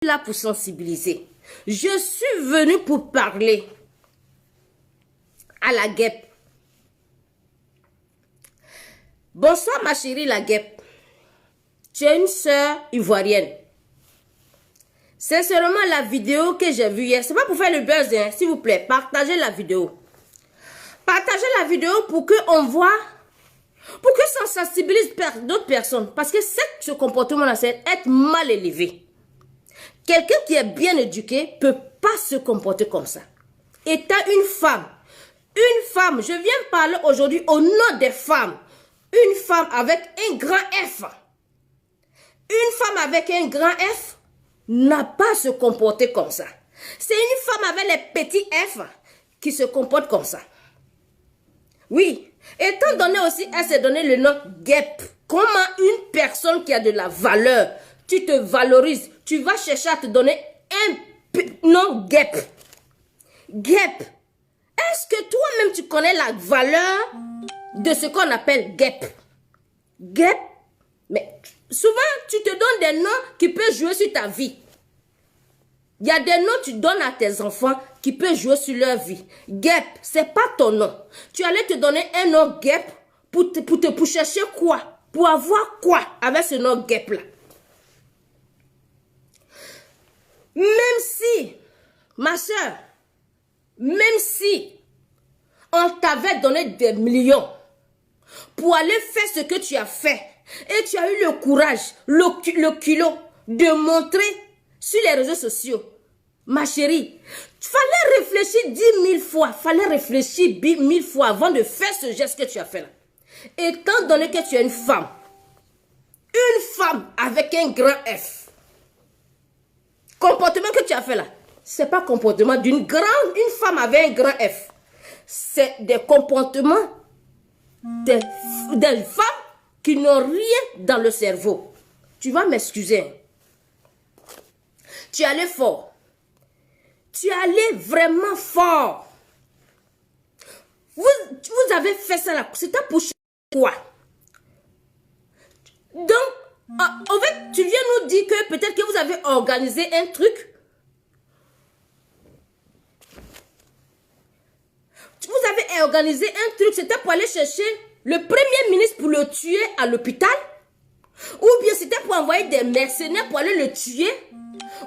là pour sensibiliser. Je suis venue pour parler à la guêpe. Bonsoir ma chérie la guêpe. Tu es une sœur ivoirienne. Sincèrement, la vidéo que j'ai vue hier, c'est pas pour faire le buzz, hein, s'il vous plaît. Partagez la vidéo. Partagez la vidéo pour qu'on voit, pour que ça sensibilise d'autres personnes. Parce que ce comportement-là, c'est être mal élevé. Quelqu'un qui est bien éduqué ne peut pas se comporter comme ça. Étant une femme, je viens parler aujourd'hui au nom des femmes. Une femme avec un grand F. Une femme avec un grand F n'a pas à se comporter comme ça. C'est une femme avec les petits F qui se comporte comme ça. Oui. Étant donné aussi, elle s'est donné le nom guêpe. Comment une personne qui a de la valeur, tu te valorises, tu vas chercher à te donner un nom guêpe. Guêpe. Est-ce que toi-même tu connais la valeur de ce qu'on appelle guêpe? Guêpe. Mais souvent, tu te donnes des noms qui peuvent jouer sur ta vie. Il y a des noms que tu donnes à tes enfants qui peuvent jouer sur leur vie. Guêpe, c'est pas ton nom. Tu allais te donner un nom guêpe pour chercher quoi? Pour avoir quoi avec ce nom guêpe-là? Même si, ma soeur, même si on t'avait donné des millions pour aller faire ce que tu as fait et tu as eu le courage, le culot de montrer sur les réseaux sociaux, ma chérie, fallait réfléchir 10 000 fois, fallait réfléchir 1000 fois avant de faire ce geste que tu as fait là. Étant donné que tu es une femme avec un grand F, comportement que tu as fait là, c'est pas comportement d'une femme avec un grand F. C'est des comportements des femmes qui n'ont rien dans le cerveau. Tu vas m'excuser. Tu es allé fort. Tu es allé vraiment fort. Vous avez fait ça là. C'était pour quoi? Donc, en fait, tu viens nous dire que peut-être que vous avez organisé un truc. Vous avez organisé un truc, c'était pour aller chercher le premier ministre pour le tuer à l'hôpital? Ou bien c'était pour envoyer des mercenaires pour aller le tuer?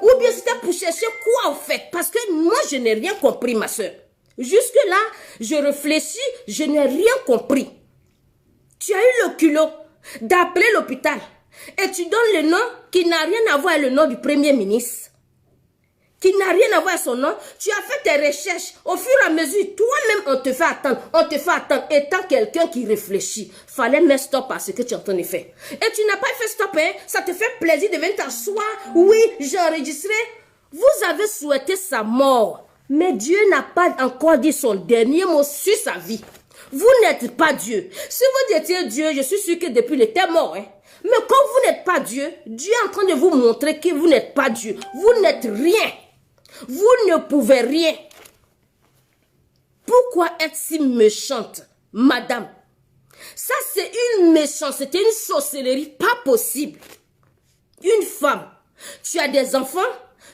Ou bien c'était pour chercher quoi en fait? Parce que moi, je n'ai rien compris, ma soeur. Jusque-là, je réfléchis, je n'ai rien compris. Tu as eu le culot d'appeler l'hôpital et tu donnes le nom qui n'a rien à voir avec le nom du premier ministre. Qui n'a rien à voir avec son nom. Tu as fait tes recherches. Au fur et à mesure, toi-même, on te fait attendre. On te fait attendre. Étant quelqu'un qui réfléchit, fallait mettre stop à ce que tu es en train de faire. Et tu n'as pas fait stop, hein? Ça te fait plaisir de venir t'asseoir. Oui, j'ai enregistré. Vous avez souhaité sa mort. Mais Dieu n'a pas encore dit son dernier mot sur sa vie. Vous n'êtes pas Dieu. Si vous étiez Dieu, je suis sûr que depuis il était mort, hein? Mais comme vous n'êtes pas Dieu, Dieu est en train de vous montrer que vous n'êtes pas Dieu. Vous n'êtes rien. Vous ne pouvez rien. Pourquoi être si méchante, madame? Ça, c'est une méchanceté, une sorcellerie pas possible. Une femme, tu as des enfants,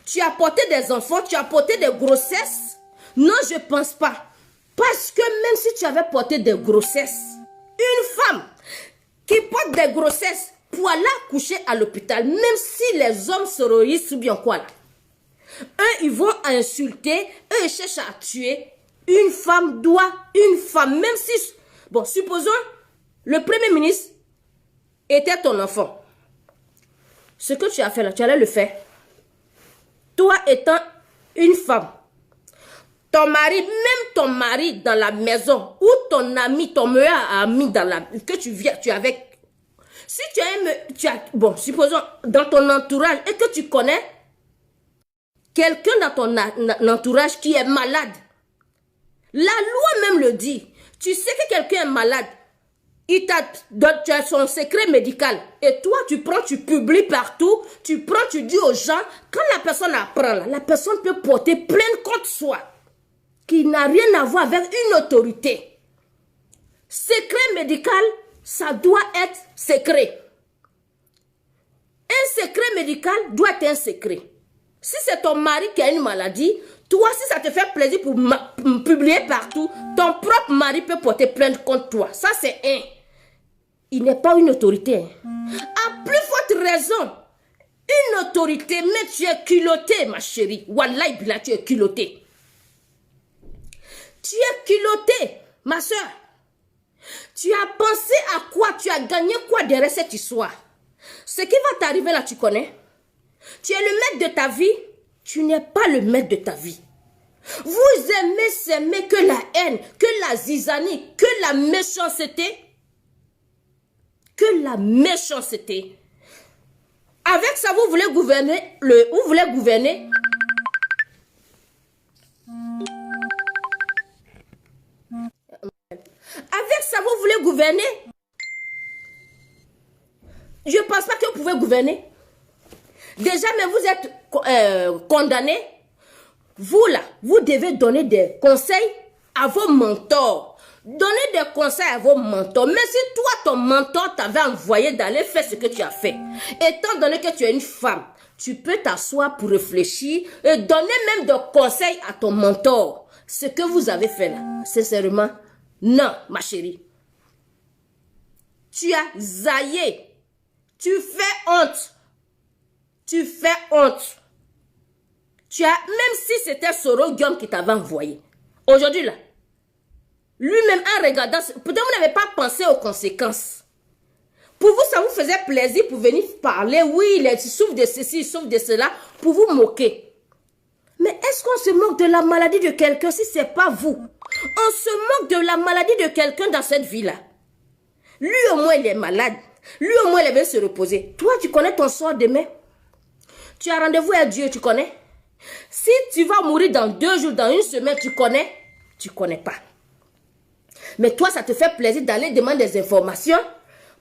tu as porté des enfants, tu as porté des grossesses. Non, je ne pense pas. Parce que même si tu avais porté des grossesses, une femme qui porte des grossesses pour aller accoucher à l'hôpital, même si les hommes terroristes ou bien quoi là, eux, ils vont insulter, eux, ils cherchent à tuer. Une femme, même si... Bon, supposons, le premier ministre était ton enfant. Ce que tu as fait là, tu allais le faire. Toi étant une femme, ton mari, même ton mari dans la maison, ou ton ami, ton meilleur ami que tu vis avec. Si bon, supposons, dans ton entourage, et que tu connais quelqu'un dans ton entourage qui est malade. La loi même le dit. Tu sais que quelqu'un est malade. Tu as son secret médical. Et toi, tu prends, tu publies partout. Tu prends, tu dis aux gens. Quand la personne apprend, la personne peut porter plainte contre soi. Qui n'a rien à voir avec une autorité. Secret médical, ça doit être secret. Un secret médical doit être un secret. Si c'est ton mari qui a une maladie, toi, si ça te fait plaisir pour publier partout, ton propre mari peut porter plainte contre toi. Ça, c'est un. Il n'est pas une autorité. À plus forte raison, une autorité, mais tu es culotté, ma chérie. Wallahi billah, tu es culotté. Tu es culotté, ma soeur. Tu as pensé à quoi? Tu as gagné quoi derrière cette histoire? Ce qui va t'arriver là, tu connais? Tu es le maître de ta vie. Tu n'es pas le maître de ta vie. Vous aimez s'aimer que la haine, que la zizanie, que la méchanceté. Que la méchanceté. Avec ça, vous voulez gouverner vous voulez gouverner. Avec ça, vous voulez gouverner. Je ne pense pas que vous pouvez gouverner. Déjà, mais vous êtes condamné. Vous là, vous devez donner des conseils à vos mentors. Donnez des conseils à vos mentors. Mais si toi, ton mentor t'avait envoyé d'aller faire ce que tu as fait, étant donné que tu es une femme, tu peux t'asseoir pour réfléchir et donner même des conseils à ton mentor. Ce que vous avez fait là, sincèrement, non, ma chérie. Tu as zaillé. Tu fais honte. Tu fais honte. Tu as, même si c'était Soro Guillaume qui t'avait envoyé. Aujourd'hui là, lui-même en regardant, peut-être vous n'avez pas pensé aux conséquences. Pour vous, ça vous faisait plaisir pour venir parler. Oui, il souffre de ceci, il souffre de cela, pour vous moquer. Mais est-ce qu'on se moque de la maladie de quelqu'un si ce n'est pas vous? On se moque de la maladie de quelqu'un dans cette vie-là. Lui au moins, il est malade. Lui au moins, il va se reposer. Toi, tu connais ton sort demain? Tu as rendez-vous avec Dieu, tu connais? Si tu vas mourir dans 2 jours, dans 1 semaine, tu connais? Tu connais pas. Mais toi, ça te fait plaisir d'aller demander des informations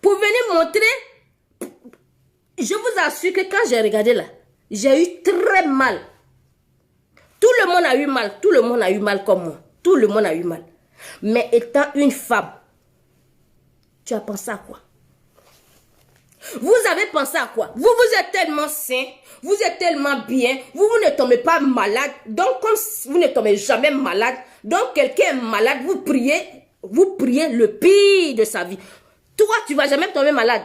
pour venir montrer. Je vous assure que quand j'ai regardé là, j'ai eu très mal. Tout le monde a eu mal. Tout le monde a eu mal comme moi. Tout le monde a eu mal. Mais étant une femme, tu as pensé à quoi? Vous avez pensé à quoi? Vous êtes tellement sain, vous êtes tellement bien, vous ne tombez pas malade. Donc, comme vous ne tombez jamais malade, donc quelqu'un est malade, vous priez le pire de sa vie. Toi, tu ne vas jamais tomber malade.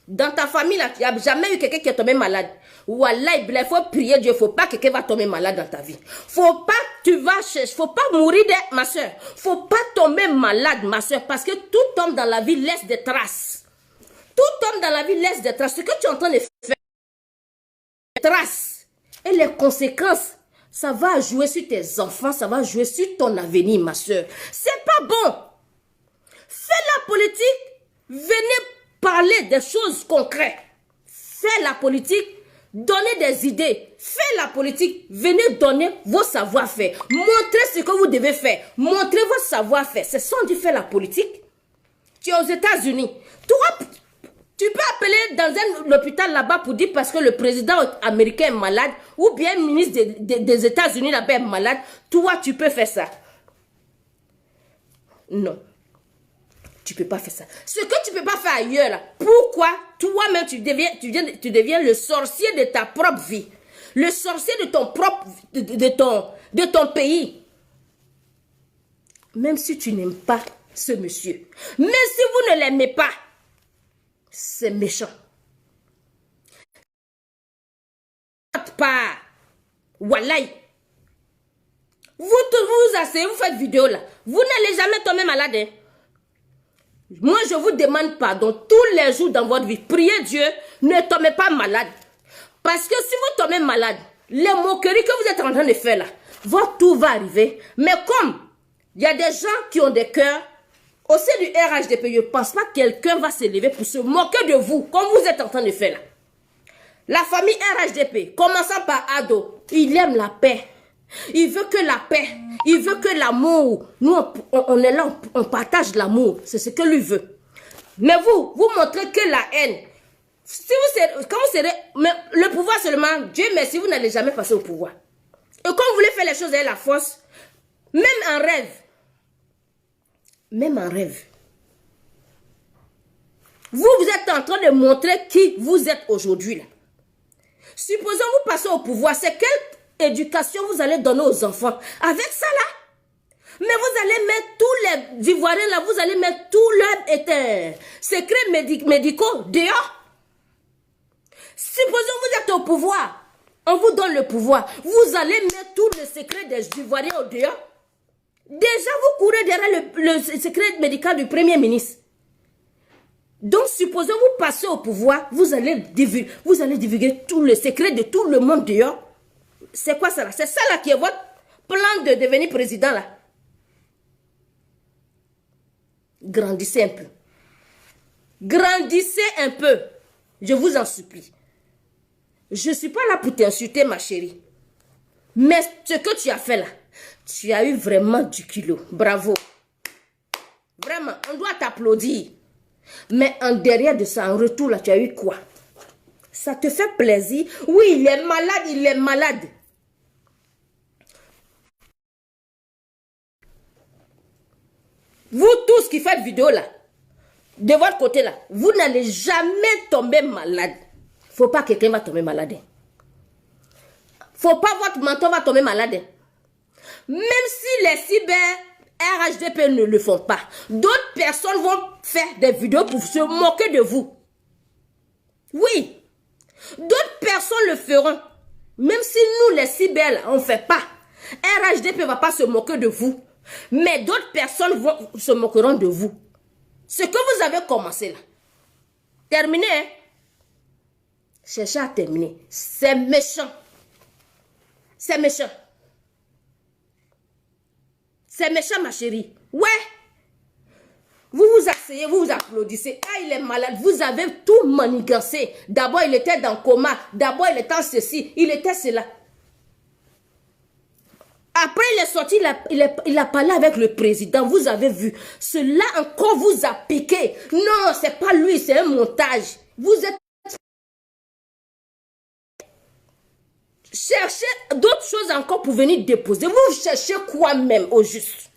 Dans ta famille, là, il n'y a jamais eu quelqu'un qui est tombé malade. Wallah, il faut prier Dieu, il ne faut pas que quelqu'un va tomber malade dans ta vie. Faut pas mourir, ma soeur. Faut pas tomber malade, ma soeur, parce que tout homme dans la vie laisse des traces. Tout homme dans la vie laisse des traces. Ce que tu es en train de faire, des traces. Et les conséquences, ça va jouer sur tes enfants, ça va jouer sur ton avenir, ma soeur. C'est pas bon. Fais la politique, venez parler des choses concrètes. Fais la politique, donnez des idées. Fais la politique, venez donner vos savoir-faire. Montrez ce que vous devez faire. Montrez votre savoir-faire. C'est ça on dit faire la politique. Tu es aux États-Unis. Toi, tu peux appeler dans un hôpital là-bas pour dire parce que le président américain est malade ou bien le ministre des États-Unis là-bas est malade. Toi, tu peux faire ça. Non. Tu ne peux pas faire ça. Ce que tu ne peux pas faire ailleurs, là, pourquoi toi-même tu deviens le sorcier de ta propre vie. Le sorcier de ton propre, de ton pays. Même si tu n'aimes pas ce monsieur. Même si vous ne l'aimez pas. C'est méchant. Pas. Wallahi. Vous asseyez, vous faites vidéo là. Vous n'allez jamais tomber malade. Hein? Moi, je vous demande pardon tous les jours dans votre vie. Priez Dieu, ne tombez pas malade. Parce que si vous tombez malade, les moqueries que vous êtes en train de faire là, votre tour va arriver. Mais comme il y a des gens qui ont des cœurs, au sein du RHDP, je ne pense pas que quelqu'un va se lever pour se moquer de vous, comme vous êtes en train de faire là. La famille RHDP, commençant par Ado, il aime la paix. Il veut que la paix, il veut que l'amour. Nous, on est là, on partage l'amour. C'est ce que lui veut. Mais vous montrez que la haine. Si quand vous serez, mais le pouvoir seulement, Dieu merci, vous n'allez jamais passer au pouvoir. Et quand vous voulez faire les choses avec la force, même en rêve, vous êtes en train de montrer qui vous êtes aujourd'hui là. Supposons vous passez au pouvoir, c'est quelle éducation vous allez donner aux enfants? Avec ça là? Mais vous allez mettre tous les Ivoiriens là, vous allez mettre tous leurs secrets médicaux dehors. Supposons vous êtes au pouvoir, on vous donne le pouvoir, vous allez mettre tous les secrets des Ivoiriens au dehors. Déjà vous courez derrière le secret médical du Premier ministre. Donc, supposons vous passez au pouvoir, vous allez divulguer tout le secret de tout le monde dehors. C'est quoi ça là? C'est ça là qui est votre plan de devenir président là. Grandissez un peu. Grandissez un peu. Je vous en supplie. Je ne suis pas là pour t'insulter, ma chérie. Mais ce que tu as fait là, tu as eu vraiment du kilo. Bravo. Vraiment, on doit t'applaudir. Mais en derrière de ça, en retour, là, tu as eu quoi? Ça te fait plaisir? Oui, il est malade, il est malade. Vous tous qui faites vidéo là, de votre côté là, vous n'allez jamais tomber malade. Faut pas que quelqu'un va tomber malade. Faut pas votre menton va tomber malade. Même si les cyber RHDP ne le font pas, d'autres personnes vont faire des vidéos pour se moquer de vous. Oui, d'autres personnes le feront. Même si nous, les cyber, on ne fait pas. RHDP ne va pas se moquer de vous. Mais d'autres personnes se moqueront de vous. Ce que vous avez commencé là. Terminé. Hein? Cherchez à terminer. C'est méchant. C'est méchant. C'est méchant, ma chérie. Ouais. Vous vous asseyez, vous vous applaudissez. Ah, il est malade. Vous avez tout manigancé. D'abord, il était dans le coma. D'abord, il était en ceci. Il était cela. Après, il est sorti, il a parlé avec le président. Vous avez vu. Cela encore vous a piqué. Non, c'est pas lui, c'est un montage. Vous êtes... Cherchez d'autres choses encore pour venir déposer. Vous cherchez quoi même au juste?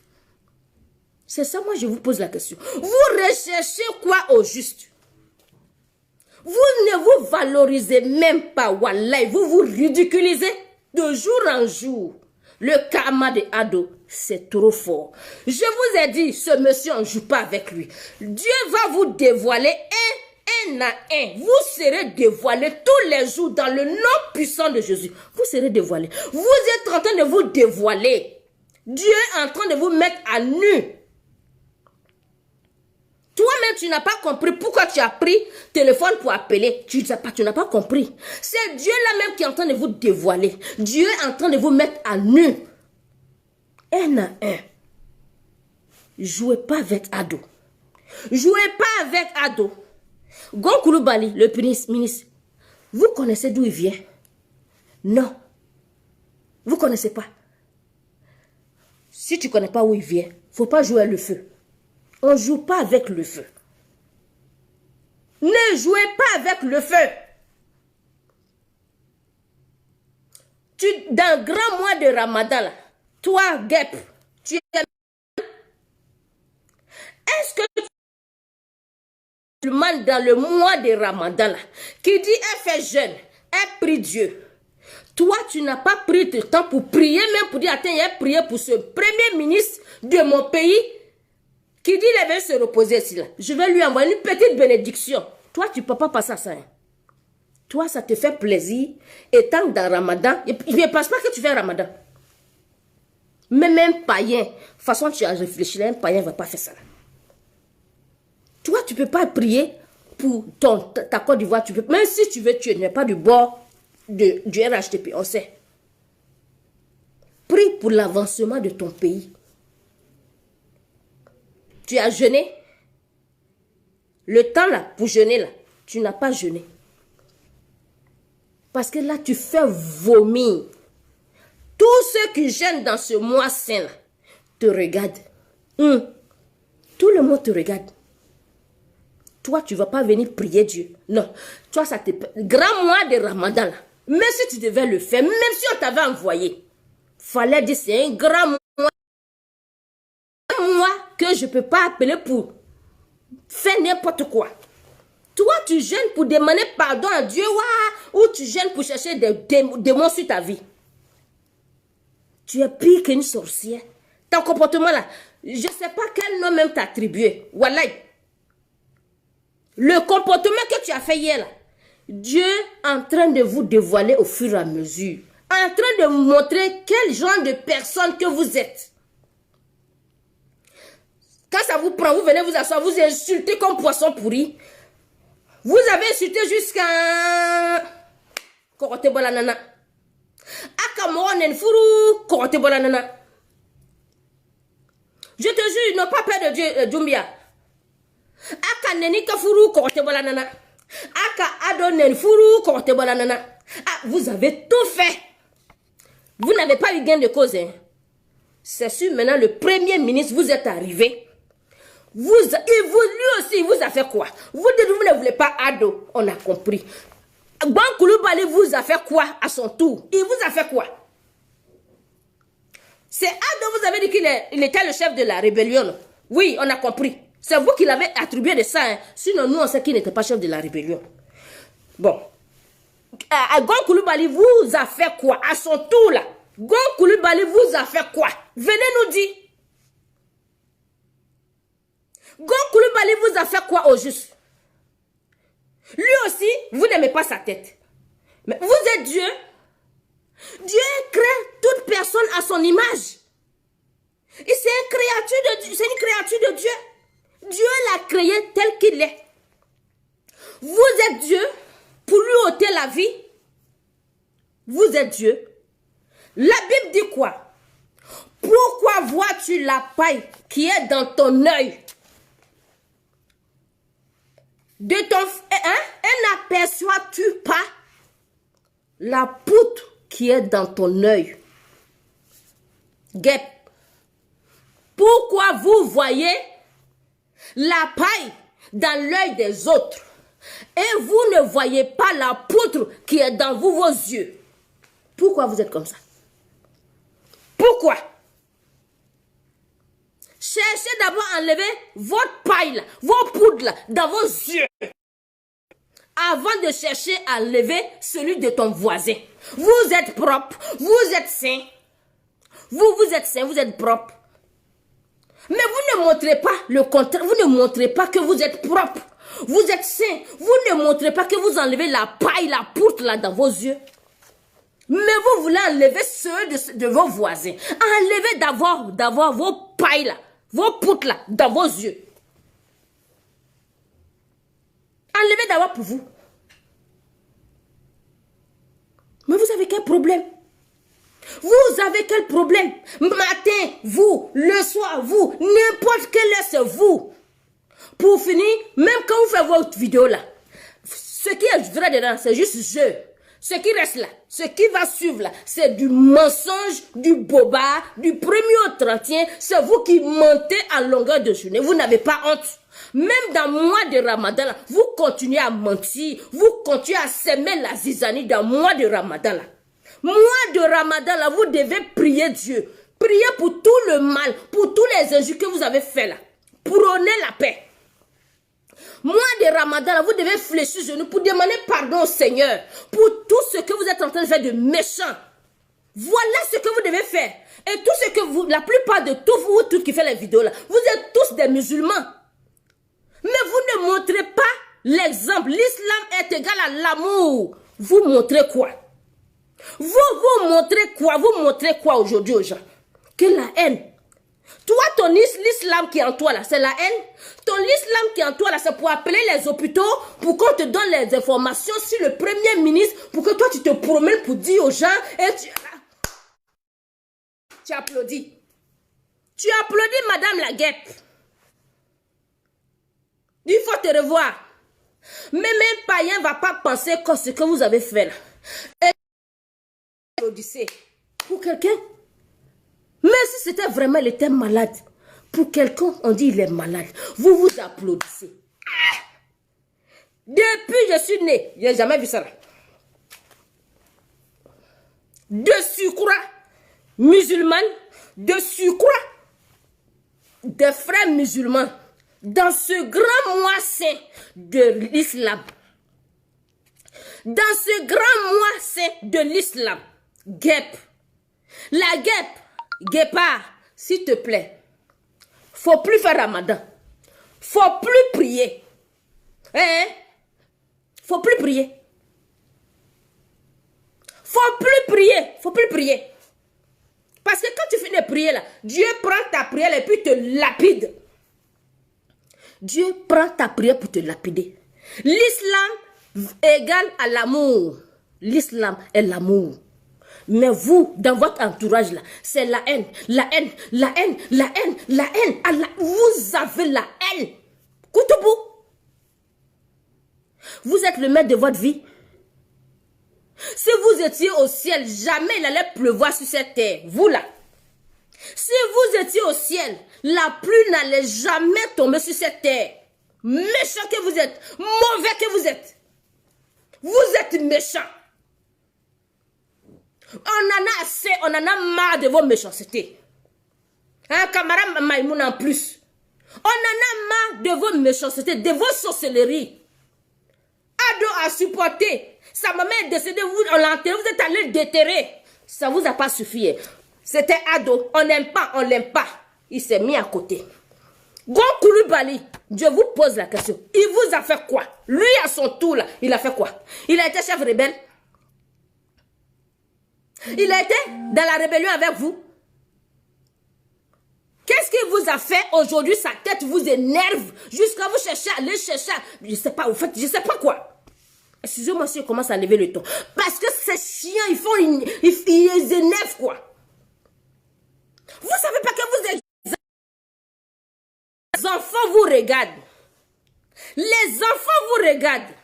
C'est ça, moi, je vous pose la question. Vous recherchez quoi au juste? Vous ne vous valorisez même pas, Wallahi. Vous vous ridiculisez de jour en jour. Le karma de Ado, c'est trop fort. Je vous ai dit, ce monsieur, on ne joue pas avec lui. Dieu va vous dévoiler un à un. Vous serez dévoilés tous les jours dans le nom puissant de Jésus. Vous serez dévoilés. Vous êtes en train de vous dévoiler. Dieu est en train de vous mettre à nu. Toi-même, tu n'as pas compris pourquoi tu as pris téléphone pour appeler. Tu n'as pas compris. C'est Dieu là-même qui est en train de vous dévoiler. Dieu est en train de vous mettre à nu. Un à un. Jouez pas avec Ado. Jouez pas avec Ado. Gon Coulibaly, le ministre, vous connaissez d'où il vient? Non. Vous ne connaissez pas. Si tu ne connais pas où il vient, il ne faut pas jouer le feu. On ne joue pas avec le feu. Ne jouez pas avec le feu. Dans le grand mois de Ramadan, là, toi, Guep, tu es... Est-ce que tu demandes dans le mois de Ramadan, là, qui dit elle fait jeûne, elle prie Dieu. Toi, tu n'as pas pris de temps pour prier, même pour dire, attends, il a prié pour ce premier ministre de mon pays, qui dit qu'il va se reposer ici là. Je vais lui envoyer une petite bénédiction. Toi, tu ne peux pas passer à ça. Hein. Toi, ça te fait plaisir. Étant dans Ramadan, il ne pense pas que tu fais Ramadan. Mais même païen, de toute façon, tu as réfléchi, un païen ne va pas faire ça. Là. Toi, tu ne peux pas prier pour ta Côte d'Ivoire. Même si tu veux, tu n'es pas du bord du RHDP, on sait. Prie pour l'avancement de ton pays. Tu as jeûné. Le temps là, pour jeûner là, tu n'as pas jeûné. Parce que là, tu fais vomir. Tous ceux qui jeûnent dans ce mois saint là, te regardent. Tout le monde te regarde. Toi, tu ne vas pas venir prier Dieu. Non. Toi, ça te... Grand mois de Ramadan là. Même si tu devais le faire, même si on t'avait envoyé, fallait dire c'est un grand mois. Que je ne peux pas appeler pour faire n'importe quoi. Toi, tu gênes pour demander pardon à Dieu, ou tu gênes pour chercher des démons sur ta vie. Tu es pire qu'une sorcière. Ton comportement là, je ne sais pas quel nom même t'attribuer. Wallahi. Le comportement que tu as fait hier là, Dieu est en train de vous dévoiler au fur et à mesure. En train de vous montrer quel genre de personne que vous êtes. Quand ça vous prend, vous venez vous asseoir, vous insultez comme poisson pourri. Vous avez insulté jusqu'à... Korote bola nana. Akamoro nenfuru, korote bola nana. Je te jure, ils n'ont pas peur de Dieu, Djoumbia. Aka neni kafuru, korote bola nana. Aka ado nenfuru, korote bola nana. Ah, vous avez tout fait. Vous n'avez pas eu gain de cause. Hein. C'est sûr, maintenant, le premier ministre, vous êtes arrivé. Lui aussi, il vous a fait quoi? Vous dites, vous ne voulez pas ado. On a compris. Ban Coulibaly vous a fait quoi à son tour? Il vous a fait quoi? C'est Ado, vous avez dit qu'il était le chef de la rébellion. Oui, on a compris. C'est vous qui l'avez attribué de ça. Hein. Sinon, nous, on sait qu'il n'était pas chef de la rébellion. Bon. Ban Coulibaly vous a fait quoi à son tour là? Ban Coulibaly vous a fait quoi? Venez nous dire. Ban Coulibaly vous a fait quoi au juste? Lui aussi, vous n'aimez pas sa tête. Mais vous êtes Dieu. Dieu crée toute personne à son image. Et c'est une créature de Dieu. Dieu l'a créé tel qu'il est. Vous êtes Dieu pour lui ôter la vie. Vous êtes Dieu. La Bible dit quoi? Pourquoi vois-tu la paille qui est dans ton œil? De ton et n'aperçois-tu pas la poutre qui est dans ton œil? Guêpe. Pourquoi vous voyez la paille dans l'œil des autres et vous ne voyez pas la poutre qui est dans vos yeux? Pourquoi vous êtes comme ça? Pourquoi? Cherchez d'abord à enlever votre paille, là, vos poudres là, dans vos yeux. Avant de chercher à enlever celui de ton voisin. Vous êtes propre, vous êtes sain. Vous êtes sain, vous êtes propre. Mais vous ne montrez pas le contraire. Vous ne montrez pas que vous êtes propre. Vous êtes sain. Vous ne montrez pas que vous enlevez la paille, la poutre là dans vos yeux. Mais vous voulez enlever ceux de vos voisins. Enlevez d'abord vos pailles là, vos poutres là, dans vos yeux. Enlevez d'abord pour vous. Mais vous avez quel problème? Vous avez quel problème? Matin, vous, le soir, vous, n'importe quelle heure, c'est vous. Pour finir, même quand vous faites votre vidéo là, ce qui est vrai dedans, c'est juste je. Ce qui reste là, ce qui va suivre là, c'est du mensonge, du boba, du premier au 31. C'est vous qui mentez à longueur de journée. Vous n'avez pas honte. Même dans le mois de Ramadan, là, vous continuez à mentir. Vous continuez à s'aimer la zizanie dans le mois de Ramadan. Là. Mois de Ramadan, là, vous devez prier Dieu. Priez pour tout le mal, pour tous les injures que vous avez fait là. Prônez la paix. Mois de Ramadan, là, vous devez fléchir genoux pour demander pardon au Seigneur pour tout ce que vous êtes en train de faire de méchant. Voilà ce que vous devez faire. Et tout ce que vous, la plupart de tous qui font les vidéos là, vous êtes tous des musulmans. Mais vous ne montrez pas l'exemple. L'islam est égal à l'amour. Vous montrez quoi? Vous montrez quoi? Vous montrez quoi aujourd'hui aux gens? Que la haine. Toi, ton l'islam qui est en toi là, c'est la haine. Ton l'islam qui est en toi là, c'est pour appeler les hôpitaux, pour qu'on te donne les informations sur le premier ministre, pour que toi tu te promènes pour dire aux gens, et tu applaudis. Tu applaudis Madame la guêpe. Il faut te revoir. Mais même païen ne va pas penser que ce que vous avez fait là. Et applaudissez. Pour quelqu'un. Mais si c'était vraiment, il était malade. Pour quelqu'un, on dit il est malade. Vous vous applaudissez. Depuis que je suis né, je n'ai jamais vu ça là. De surcroît, musulmane, de surcroît, des frères musulmans, dans ce grand mois saint de l'islam, dans ce grand mois saint de l'islam, guêpe, la guêpe, guépard, s'il te plaît, faut plus faire Ramadan, faut plus prier, hein? Faut plus prier, faut plus prier. Parce que quand tu finis de prier là, Dieu prend ta prière et puis te lapide. Dieu prend ta prière pour te lapider. L'islam égale à l'amour. L'islam est l'amour. Mais vous, dans votre entourage là, c'est la haine, la haine, la haine, la haine, la haine. Vous avez la haine. Koutoubou. Vous êtes le maître de votre vie. Si vous étiez au ciel, jamais il allait pleuvoir sur cette terre. Vous là. Si vous étiez au ciel, la pluie n'allait jamais tomber sur cette terre. Méchant que vous êtes, mauvais que vous êtes. Vous êtes méchants. On en a assez, on en a marre de vos méchancetés. Un camarade Maïmoun en plus. On en a marre de vos méchancetés, de vos sorcelleries. Ado a supporté. Sa maman est décédée, on l'a enterré, vous êtes allé le déterrer. Ça vous a pas suffi. C'était Ado, on n'aime pas, on l'aime pas. Il s'est mis à côté. Gon Koulibaly, je vous pose la question. Il vous a fait quoi? Lui à son tour là, il a fait quoi? Il a été chef rebelle. Il a été dans la rébellion avec vous. Qu'est-ce qu'il vous a fait aujourd'hui? Sa tête vous énerve jusqu'à vous chercher, aller chercher. Je sais pas, au fait, je sais pas quoi. Excusez-moi si je commence à lever le ton. Parce que ces chiens, ils énervent quoi. Vous savez pas que vous êtes... Les enfants vous regardent. Les enfants vous regardent.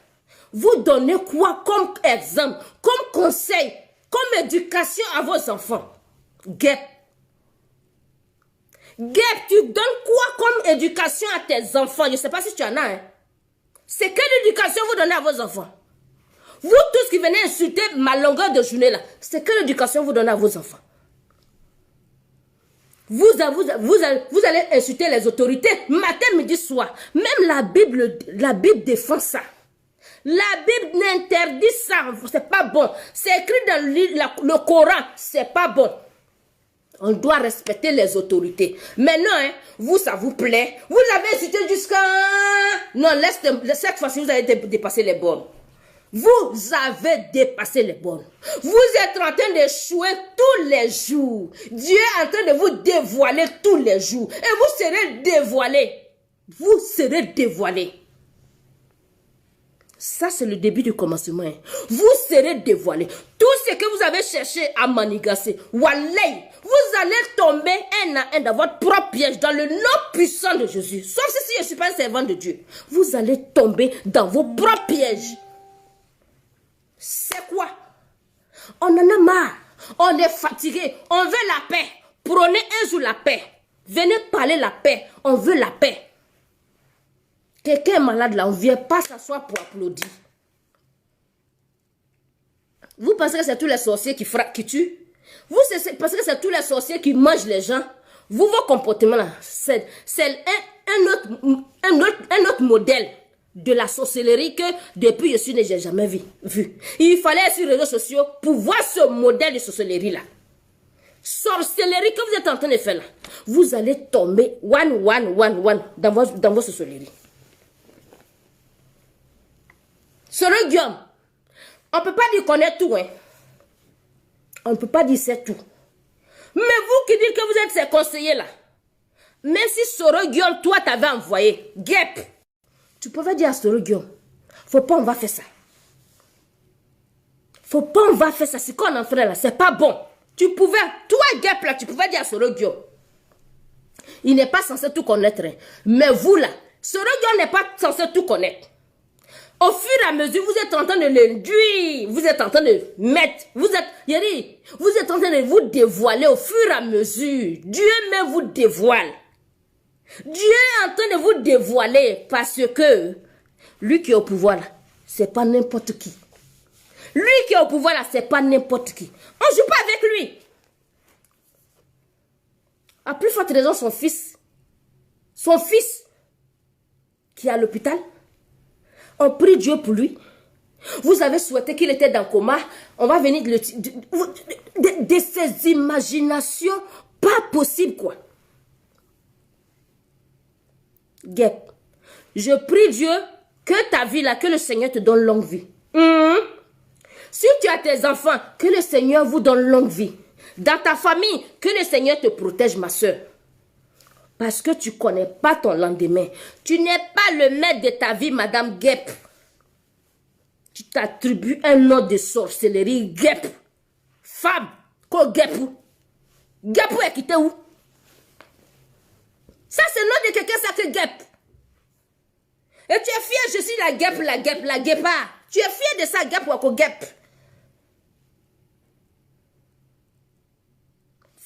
Vous donnez quoi comme exemple, comme conseil, comme éducation à vos enfants? Guêpe. Guêpe, tu donnes quoi comme éducation à tes enfants? Je ne sais pas si tu en as. Hein? C'est quelle éducation vous donnez à vos enfants? Vous tous qui venez insulter ma longueur de journée là, c'est quelle éducation vous donnez à vos enfants? Vous allez insulter les autorités matin, midi, soir. Même la Bible défend ça. La Bible n'interdit ça. C'est pas bon. C'est écrit dans le Coran. C'est pas bon. On doit respecter les autorités. Maintenant, hein, vous, ça vous plaît. Vous avez insulté jusqu'à... Non, cette fois-ci, vous avez dépassé les bornes. Vous avez dépassé les bornes. Vous êtes en train d'échouer tous les jours. Dieu est en train de vous dévoiler tous les jours. Et vous serez dévoilés. Vous serez dévoilés. Ça, c'est le début du commencement. Vous serez dévoilés. Tout ce que vous avez cherché à manigasser, wallahi, vous allez tomber un à un dans votre propre piège, dans le nom puissant de Jésus. Sauf si je ne suis pas un servant de Dieu. Vous allez tomber dans vos propres pièges. C'est quoi? On en a marre. On est fatigué. On veut la paix. Prenez un jour la paix. Venez parler la paix. On veut la paix. Quelqu'un est malade là, on ne vient pas s'asseoir pour applaudir. Vous pensez que c'est tous les sorciers qui tuent? Vous pensez que c'est tous les sorciers qui mangent les gens? Vous, vos comportements là, c'est un autre modèle de la sorcellerie que depuis je suis né, je n'ai jamais vu. Il fallait être sur les réseaux sociaux pour voir ce modèle de sorcellerie là. Sorcellerie que vous êtes en train de faire là. Vous allez tomber dans vos sorcelleries. Sœur Guillaume, on ne peut pas dire qu'on est tout, hein. On ne peut pas dire c'est tout. Mais vous qui dites que vous êtes ces conseillers là, même si Sœur Guillaume, toi t'avais envoyé, guêpe, tu pouvais dire à Sœur Guillaume, faut pas on va faire ça. Faut pas on va faire ça, c'est qu'on en fait là, c'est pas bon. Tu pouvais, toi guêpe là, tu pouvais dire à Sœur Guillaume. Il n'est pas censé tout connaître, hein. Mais vous là, Sœur Guillaume n'est pas censé tout connaître. Au fur et à mesure, vous êtes en train de l'induire, vous êtes en train de mettre, vous êtes en train de vous dévoiler au fur et à mesure. Dieu même vous dévoile. Dieu est en train de vous dévoiler parce que lui qui est au pouvoir là, c'est pas n'importe qui. Lui qui est au pouvoir là, c'est pas n'importe qui. On ne joue pas avec lui. À plus forte raison, son fils. Son fils. qui est à l'hôpital. On prie Dieu pour lui. Vous avez souhaité qu'il était dans le coma. On va venir de ces imaginations pas possibles, quoi. Guêpe, je prie Dieu que ta vie là, que le Seigneur te donne longue vie. Si tu as tes enfants, que le Seigneur vous donne longue vie. Dans ta famille, que le Seigneur te protège, ma soeur. Parce que tu ne connais pas ton lendemain. Tu n'es pas le maître de ta vie, Madame Guêpe. Tu t'attribues un nom de sorcellerie, Guêpe. Femme, quoi Guêpe? Guêpe est quitté où? Ça, c'est le nom de quelqu'un, ça que Guêpe. Et tu es fier, je suis la Guêpe, la Guêpe, la Guépard. Tu es fier de ça, Guêpe ou quoi Guêpe?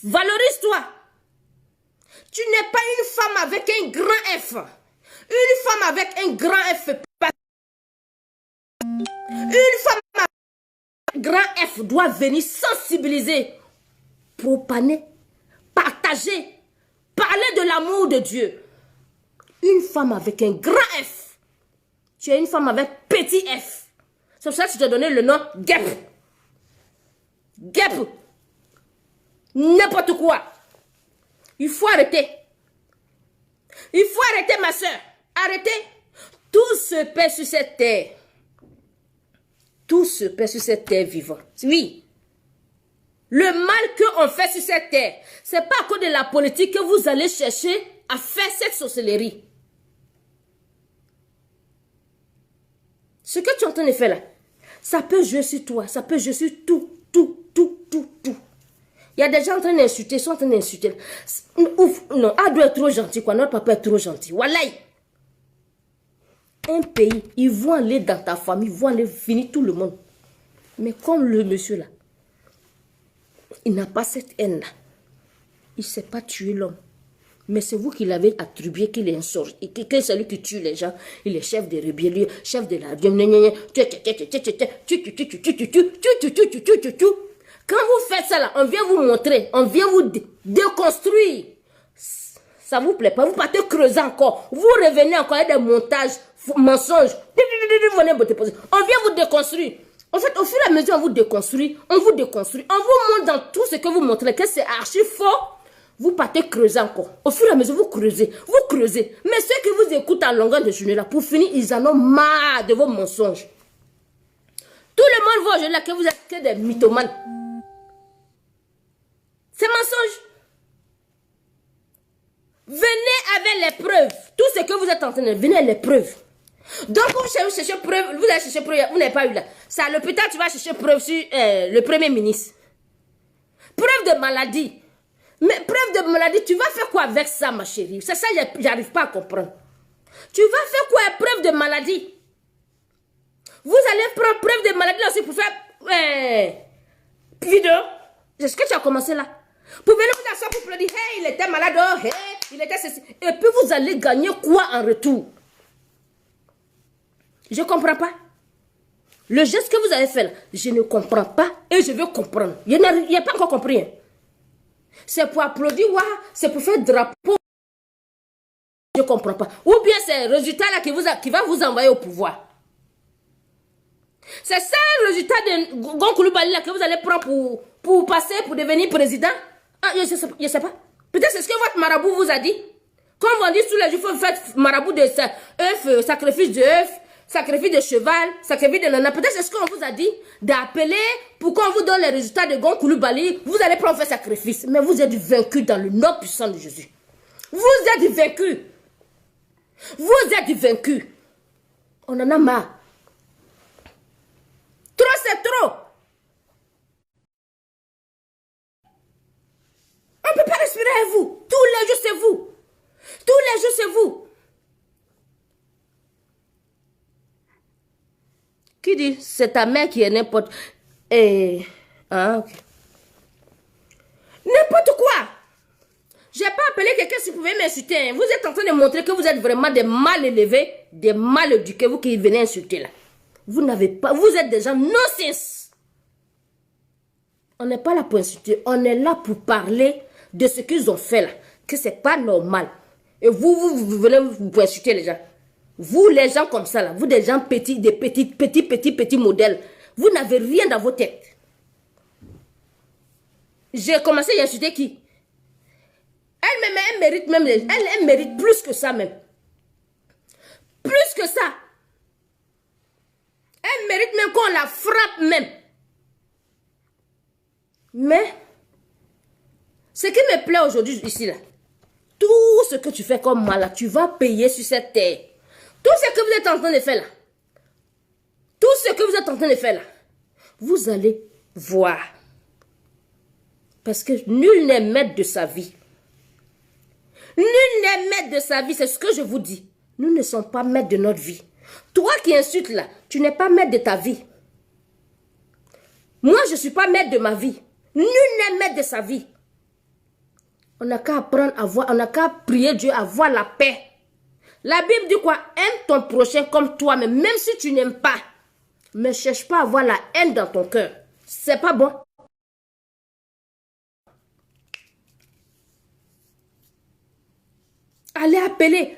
Valorise-toi. Tu n'es pas une femme avec un grand F. Une femme avec un grand F. Une femme avec un grand F doit venir sensibiliser, propaner, partager, parler de l'amour de Dieu. Une femme avec un grand F. Tu es une femme avec petit F. C'est pour ça que je te donnais le nom Guêpe. Guêpe. N'importe quoi. Il faut arrêter. Il faut arrêter, ma soeur. Arrêtez. Tout se paie sur cette terre. Tout se paie sur cette terre vivante. Oui. Le mal qu'on fait sur cette terre, c'est pas à cause de la politique que vous allez chercher à faire cette sorcellerie. Ce que tu es en train de faire là, ça peut jouer sur toi, ça peut jouer sur tout. Il y a des gens en train d'insulter, ils sont en train d'insulter. Non, elle doit être trop gentil, quoi. Notre papa est trop gentil. Wallahi. Un pays, ils vont aller dans ta famille, ils vont aller finir tout le monde. Mais comme le monsieur là, il n'a pas cette haine-là. Il ne sait pas tuer l'homme. Mais c'est vous qui l'avez attribué qu'il est un sort. Et que c'est lui qui tue les gens. Il est chef des rébellions, chef de la... Quand vous faites ça là, on vient vous montrer, on vient vous déconstruire. Ça vous plaît pas, vous partez creuser encore. Vous revenez encore avec des montages, mensonges. On vient vous déconstruire. En fait, au fur et à mesure, on vous déconstruit, on vous déconstruit. On vous montre dans tout ce que vous montrez que c'est archi faux. Vous partez creuser encore. Au fur et à mesure, vous creusez. Vous creusez. Mais ceux qui vous écoutent en longueur de journée là, pour finir, ils en ont marre de vos mensonges. Tout le monde voit aujourd'hui là que vous êtes que des mythomanes. C'est mensonge. Venez avec les preuves. Tout ce que vous êtes en train de... Venez avec les preuves. Donc, vous cherchez preuve. Vous allez chercher preuve. Vous n'avez pas eu là. C'est à l'hôpital, tu vas chercher preuve sur le Premier ministre. Preuve de maladie. Mais preuve de maladie, tu vas faire quoi avec ça, ma chérie? C'est ça, j'arrive pas à comprendre. Tu vas faire quoi avec preuve de maladie? Vous allez prendre preuve de maladie aussi pour faire vidéo. C'est ce que tu as commencé là. Pour venir vous asseoir pour dire, hey, il était malade, oh, hey, il était ceci. Et puis vous allez gagner quoi en retour? Je ne comprends pas. Le geste que vous avez fait là, je ne comprends pas et je veux comprendre. Il n'y a pas encore compris. Hein. C'est pour applaudir, ouais, c'est pour faire drapeau. Je ne comprends pas. Ou bien c'est le résultat là qui va vous envoyer au pouvoir. C'est ça le résultat de Gon Coulibaly là que vous allez prendre pour passer, pour devenir président. Ah, je ne sais pas. Peut-être c'est ce que votre marabout vous a dit. Comme on dit tous les jours, il faut faire marabout de œuf, sacrifice de œuf, sacrifice de cheval, sacrifice de nana. Peut-être c'est ce qu'on vous a dit, d'appeler pour qu'on vous donne les résultats de Gon Coulibaly. Vous allez prendre faire sacrifice. Mais vous êtes vaincus dans le nom puissant de Jésus. Vous êtes vaincus. Vous êtes vaincus. On en a marre. Trop, c'est trop. On ne peut pas respirer avec vous. Tous les jours, c'est vous. Tous les jours, c'est vous. Qui dit? C'est ta mère qui est n'importe... Ah, ok. N'importe quoi. Je n'ai pas appelé quelqu'un si vous pouvez m'insulter. Vous êtes en train de montrer que vous êtes vraiment des mal élevés, des mal éduqués, vous qui venez insulter là. Vous n'avez pas... Vous êtes des gens non-sens. On n'est pas là pour insulter. On est là pour parler de ce qu'ils ont fait là. Que c'est pas normal. Et vous venez pour insulter les gens. Vous, les gens comme ça, là, vous, des gens petits, des petits modèles, vous n'avez rien dans vos têtes. J'ai commencé à insulter qui? Elle mérite même, elle mérite plus que ça même. Plus que ça. Elle mérite même qu'on la frappe même. Mais, ce qui me plaît aujourd'hui ici, là, tout ce que tu fais comme mal, là, tu vas payer sur cette terre. Tout ce que vous êtes en train de faire là, tout ce que vous êtes en train de faire là, vous allez voir. Parce que nul n'est maître de sa vie. Nul n'est maître de sa vie, c'est ce que je vous dis. Nous ne sommes pas maîtres de notre vie. Toi qui insultes là, tu n'es pas maître de ta vie. Moi, je ne suis pas maître de ma vie. Nul n'est maître de sa vie. On n'a qu'à apprendre à voir, on n'a qu'à prier Dieu à avoir la paix. La Bible dit quoi? Aime ton prochain comme toi-même, même si tu n'aimes pas. Ne cherche pas à avoir la haine dans ton cœur. C'est pas bon. Allez appeler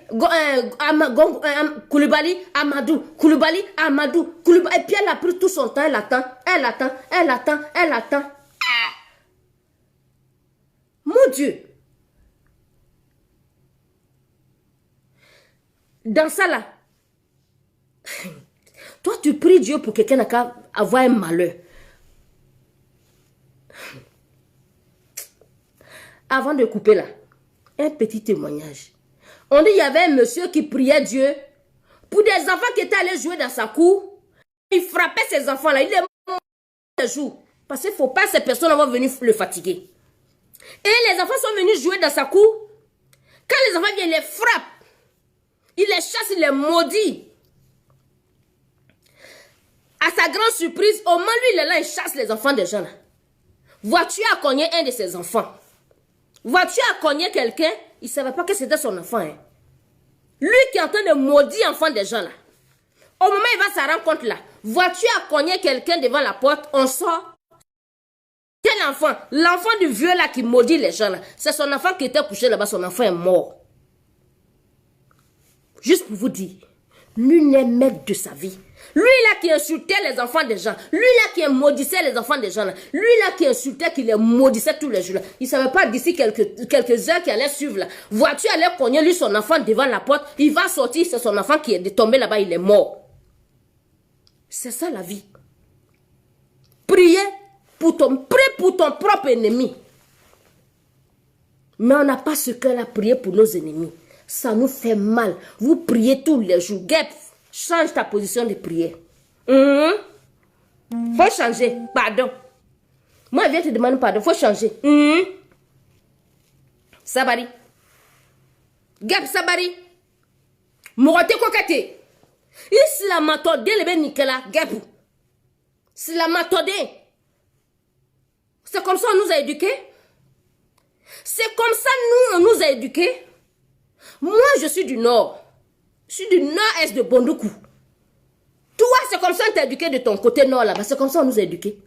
Koulibaly, Amadou, Koulibaly, Amadou, Koulibaly. Et puis elle a pris tout son temps, elle attend, elle attend, elle attend, elle attend. Ah! Mon Dieu. Dans ça là, toi tu pries Dieu pour quelqu'un qui a avoir un malheur. Avant de couper là, un petit témoignage. On dit qu'il y avait un monsieur qui priait Dieu pour des enfants qui étaient allés jouer dans sa cour. Il frappait ces enfants-là. Il est mort le jour. Parce qu'il ne faut pas que ces personnes vont venir le fatiguer. Et les enfants sont venus jouer dans sa cour. Quand les enfants viennent, ils les frappent. Ils les chassent, ils les maudit. À sa grande surprise, au moins lui, il est là, il chasse les enfants des gens là. Vois-tu à cogner un de ses enfants? Vois-tu à cogner quelqu'un? Il ne savait pas que c'était son enfant. Hein. Lui qui est en train de maudire enfant des gens là. Au moment où il va s'en rendre compte là. Vois-tu à cogner quelqu'un devant la porte? On sort. Quel enfant? L'enfant du vieux là qui maudit les gens là. C'est son enfant qui était couché là-bas. Son enfant est mort. Juste pour vous dire. Nul n'est maître de sa vie. Lui là qui insultait les enfants des gens. Lui là qui maudissait les enfants des gens là. Lui là qui insultait, qui les maudissait tous les jours là. Il ne savait pas d'ici quelques heures qui allaient suivre là. Vois-tu aller cogner lui son enfant devant la porte. Il va sortir, c'est son enfant qui est tombé là-bas, il est mort. C'est ça la vie. Priez pour ton propre ennemi. Mais on n'a pas ce cœur à prier pour nos ennemis. Ça nous fait mal. Vous priez tous les jours. Gep, change ta position de prière. Faut changer. Pardon. Moi, je viens te demander pardon. Faut changer. Sabari. Gep, Sabari. Morote kokate. Islamatode le ben Nicolas. Gep. Islamatode. C'est comme ça on nous a éduqués. C'est comme ça nous, on nous a éduqués. Moi, je suis du Nord. Je suis du Nord-Est de Bondoukou. Toi, c'est comme ça on t'a éduqué de ton côté Nord là-bas. C'est comme ça on nous a éduqués.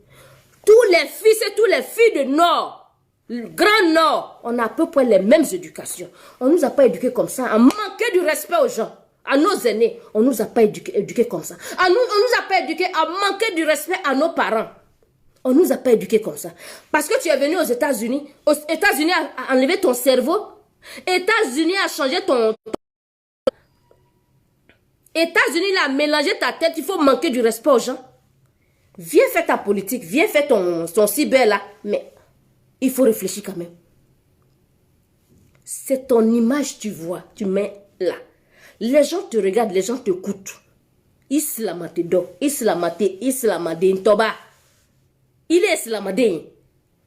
Tous les fils et tous les filles de Nord, le Grand Nord, on a à peu près les mêmes éducations. On ne nous a pas éduqués comme ça, à manquer du respect aux gens. À nos aînés, on ne nous a pas éduqués comme ça. On ne nous a pas éduqués à manquer du respect à nos parents. On ne nous a pas éduqués comme ça. Parce que tu es venu aux États-Unis. Aux États-Unis a enlevé ton cerveau. États-Unis a changé ton... États-Unis a mélangé ta tête. Il faut manquer du respect aux gens. Viens faire ta politique. Viens faire ton cyber là. Mais il faut réfléchir quand même. C'est ton image tu vois. Tu mets là. Les gens te regardent. Les gens te écoutent. Islamate do. Islamate ntoba. Il est islamadé.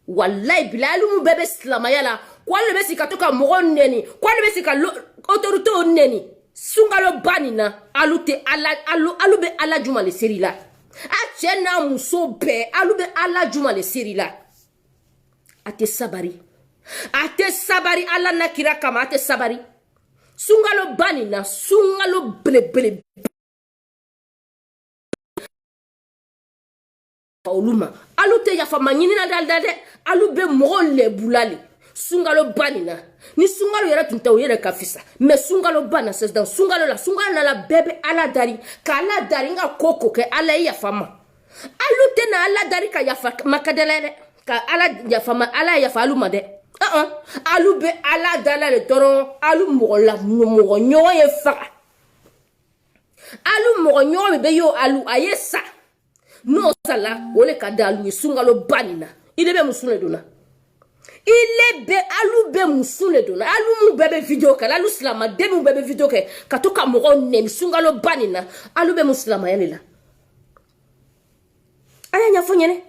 Wallahi bilal mu bébé islamaya la. Kwa le besi katoka mogo neni. Kwa le besi ka autorité neni. Sungalo banina. Alute alube ala juma le seri la. Achena muso be alube ala juma le seri la. Ate sabari. Ate sabari ala nakira kama ate sabari. Sungalo banina. Sungalo bele. Oluma alute ya fama nyini na daldade alube mo le bulali Sungalo banina. Ni sungalo yera tunta o yera kafisa. Mais sungalo bana c'est dans sungalo na la bébé ala dari. Ka ala dari nga koko ke ala ya fama. Alu tena ala dari ka ya fa makadele ka ala ya fama ala ya fa alu made. Alu be ala dala le toron alu mola mo nyo ye fa. Alu mo nyo be yo alu ayesa. No sala ole ka dalu sungalo banina. Il est musulé dona. Il est be alu be musulé dona. Alu mu bebe video ka alu slama de mu bebe video ke katoka mo ne sungalo banina. Alu be muslima yalela. Aya nya fonyene.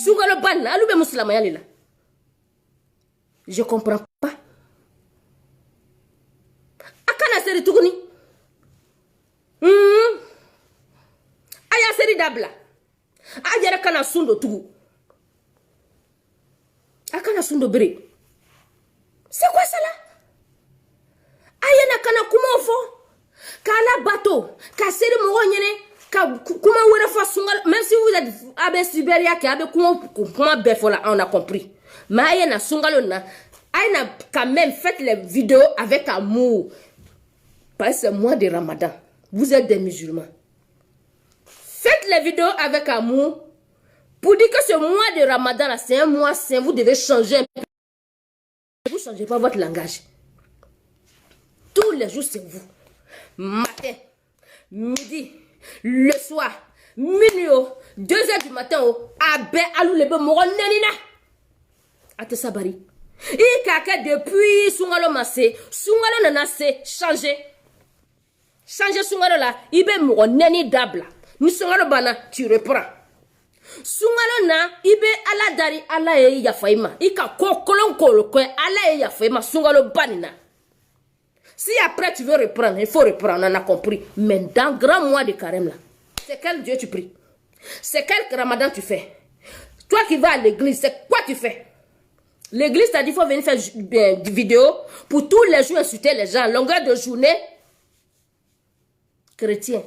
Sungalo banina alu be muslima yalela. Je comprends pas. Akana seri tukuni. Aya seri dabla. Ajara kana sundo tugu. Akana sundo bere. C'est quoi ça là? Ayana kana kumofo. Kala bateau. Ka seri mo nyene. Ka kuma wera fa sungal. Même si vous êtes abe Siberia ki abe kuma befola on a compris. Mais ayana sungalo na. Ayana quand même fait les vidéos avec amour. Parce que c'est mois de Ramadan. Vous êtes des musulmans. Faites les vidéos avec amour pour dire que ce mois de Ramadan, c'est un mois saint. Vous devez changer un peu. Vous ne changez pas votre langage. Tous les jours, c'est vous. Matin, midi, le soir, minuit, 2h du matin, abe alou lebe moro nenina. Ate sabari. I kaka depuis sungalo masse, sungalo nanase, changer. Changer sungalo là, ibe moro neni dabla. Ni sungalo bana, tu reprends. Sungalo na, ibe ala dari ala e ya faima. Ika kokolon kolokwe ala e ya faima sungalo banina. Si après tu veux reprendre, il faut reprendre, on a compris. Mais dans grand mois de carême là, c'est quel Dieu tu pries? C'est quel ramadan tu fais? Toi qui vas à l'église, c'est quoi tu fais? L'église t'a dit qu'il faut venir faire des vidéos pour tous les jours insulter les gens, longueur de journée. Chrétien,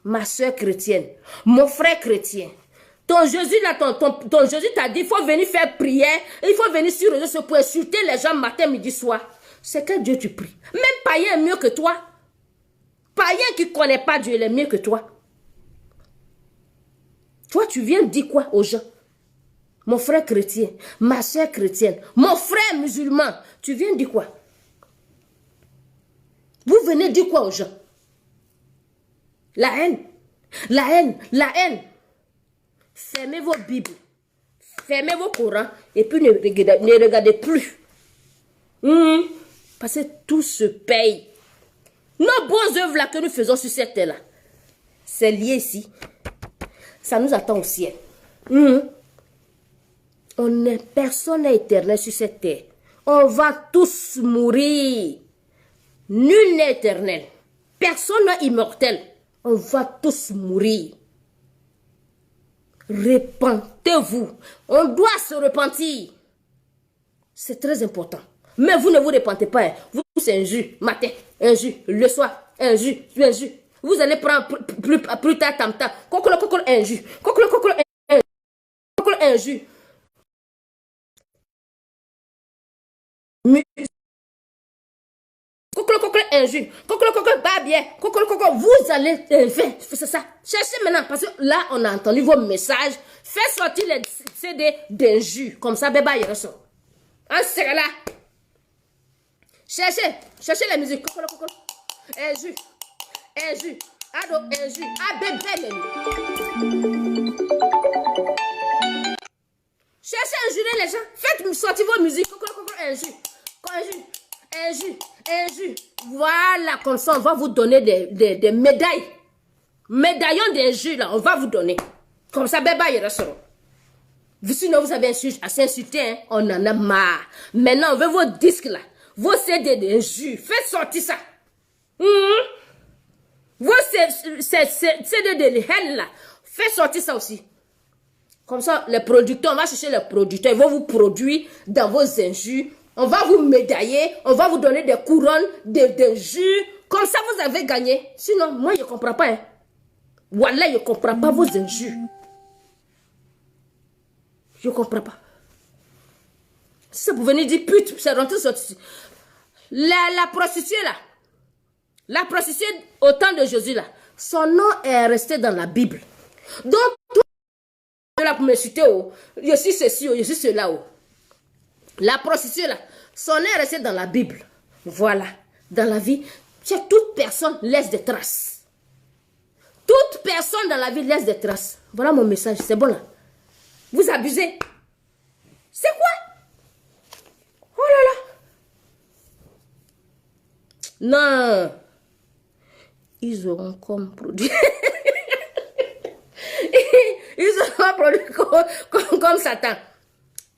ma soeur chrétienne, mon frère chrétien, ton Jésus là, ton Jésus t'a dit qu'il faut venir faire prière, il faut venir sur les réseaux pour insulter les gens matin, midi, soir. C'est quel Dieu tu pries? Même païen est mieux que toi. Païen qui ne connaît pas Dieu, il est mieux que toi. Toi, tu viens dire quoi aux gens? Mon frère chrétien, ma soeur chrétienne, mon frère musulman, tu viens dire quoi? Vous venez dire quoi aux gens? La haine, la haine, la haine. Fermez vos Bibles, fermez vos Corans et puis ne regardez plus. Parce que tout se paye. Nos bonnes œuvres là que nous faisons sur cette terre là, c'est lié ici. Ça nous attend au ciel. Personne n'est éternel sur cette terre. On va tous mourir. Nul n'est éternel. Personne n'est immortel. On va tous mourir. Repentez-vous. On doit se repentir. C'est très important. Mais vous ne vous repentez pas. Hein. Vous, c'est un jus. Matin, un jus. Le soir, un jus. Un jus. Vous allez prendre plus tard, tam-tam. Kokolo, kokolo, un jus. Kokolo, kokolo, un jus. Kokolo, un jus. Kokolo, kokolo, un jus. Kokolo, kokolo, bah bien. Kokolo, kokolo, vous allez faire. C'est ça. Cherchez maintenant. Parce que là, on a entendu vos messages. Faites sortir les CD d'un jus. Comme ça, bébé, il ressort. Un c'est là. Cherchez la musique. Kokolo, kokolo. Un jus. Un jus. Ado, un jus. Ah, bébé, cherchez un jus, les gens. Faites sortir vos musiques. Kokolo, kokolo, un jus. Un jus. Un jus. Un jus. Voilà, comme ça, on va vous donner des médailles. Médaillons des jus, là, on va vous donner. Comme ça, bébé, il ressort. Sinon, vous avez assez insulté, hein? On en a marre. Maintenant, on veut vos disques, là. Vos CD de jus. Faites sortir ça. Vos CD de haine, là. Faites sortir ça aussi. Comme ça, les producteurs, on va chercher les producteurs. Ils vont vous produire dans vos injures. On va vous médailler. On va vous donner des couronnes, des jus. Comme ça, vous avez gagné. Sinon, moi, je ne comprends pas. Hein. Voilà, je ne comprends pas vos injures. Je ne comprends pas. C'est pour venir dire pute, c'est rentré sur... La prostituée là, la prostituée au temps de Jésus là, son nom est resté dans la Bible. Donc, tout là pour me citer, oh, je suis ceci, oh, je suis cela. Oh. La prostituée là, son nom est resté dans la Bible. Voilà, dans la vie, toute personne laisse des traces. Toute personne dans la vie laisse des traces. Voilà mon message, c'est bon là. Vous abusez. C'est quoi? Oh là là. Non. Ils auront comme produit. Ils auront produit comme Satan.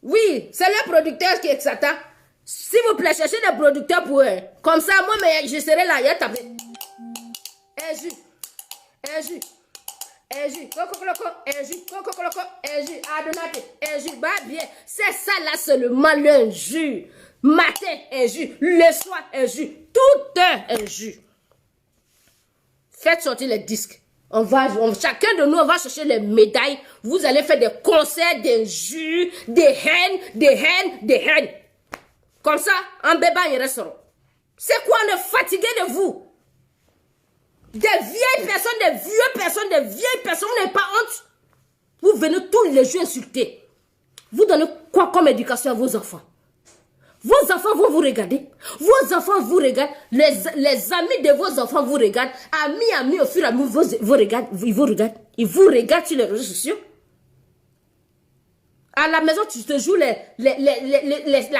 Oui, c'est le producteur qui est Satan. S'il vous plaît, cherchez des producteurs pour eux. Comme ça, moi, mais je serai là. Il y a tapé. Un jus. Un jus. Un jus. Un jus. Un jus. Adonate. Un jus. Bah bien. C'est ça là seulement le jus. Matin, un jus. Le soir, un jus. Tout un jus. Faites sortir les disques. Chacun de nous, on va chercher les médailles. Vous allez faire des concerts, des jus, des haines. Comme ça, en bébé, ils resteront. C'est quoi, on est fatigué de vous? Des vieilles personnes, des vieilles personnes, vous n'avez pas honte? Vous venez tous les jours insulter. Vous donnez quoi comme éducation à vos enfants? Vos enfants vont vous regarder. Vos enfants vous regardent. Les amis de vos enfants vous regardent. Amis, au fur et à mesure, vous regardent. Ils vous regardent sur les réseaux sociaux. À la maison, tu te joues la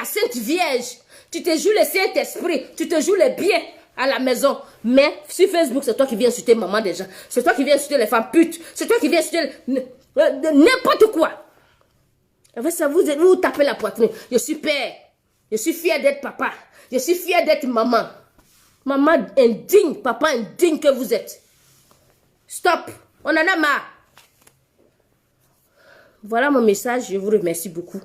Sainte Vierge. Tu te joues le Saint-Esprit. Tu te joues les biens à la maison. Mais sur Facebook, c'est toi qui viens insulter maman déjà. C'est toi qui viens insulter les femmes putes. C'est toi qui viens insulter n'importe quoi. Avec ça, vous tapez la poitrine. Je suis père. Je suis fier d'être papa. Je suis fier d'être maman. Maman indigne, papa indigne que vous êtes. Stop. On en a marre. Voilà mon message. Je vous remercie beaucoup.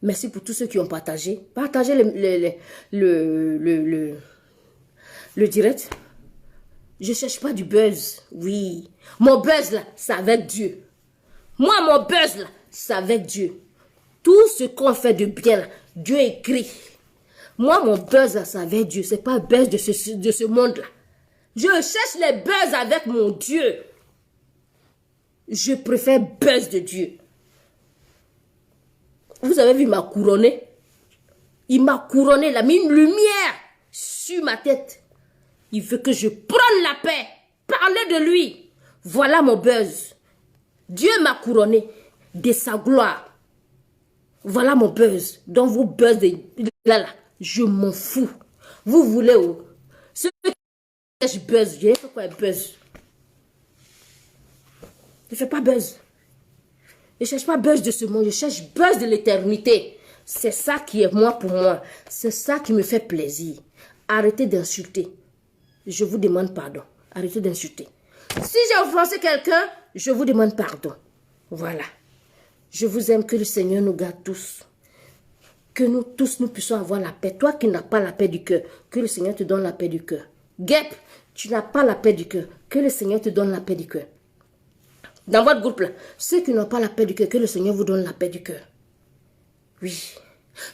Merci pour tous ceux qui ont partagé. Partagez le direct. Je ne cherche pas du buzz. Oui. Mon buzz là, c'est avec Dieu. Moi, mon buzz là, c'est avec Dieu. Tout ce qu'on fait de bien, là, Dieu écrit. Moi, mon buzz, là, c'est avec Dieu. Ce n'est pas un buzz de ce monde-là. Je cherche les buzz avec mon Dieu. Je préfère buzz de Dieu. Vous avez vu, il m'a couronné. Il m'a couronné, il a mis une lumière sur ma tête. Il veut que je prenne la paix. Parler de lui. Voilà mon buzz. Dieu m'a couronné de sa gloire. Voilà mon buzz. Dans vos buzz de là, je m'en fous. Vous voulez où? Ceux qui cherchent buzz, je fais quoi buzz? Je ne fais pas buzz. Je ne cherche pas buzz de ce monde, je cherche buzz de l'éternité. C'est ça qui est moi pour moi. C'est ça qui me fait plaisir. Arrêtez d'insulter. Je vous demande pardon. Arrêtez d'insulter. Si j'ai offensé quelqu'un, je vous demande pardon. Voilà. Je vous aime, que le Seigneur nous garde tous. Que nous tous, nous puissions avoir la paix. Toi qui n'as pas la paix du cœur, que le Seigneur te donne la paix du cœur. Guêpe, tu n'as pas la paix du cœur, que le Seigneur te donne la paix du cœur. Dans votre groupe là, ceux qui n'ont pas la paix du cœur, que le Seigneur vous donne la paix du cœur. Oui.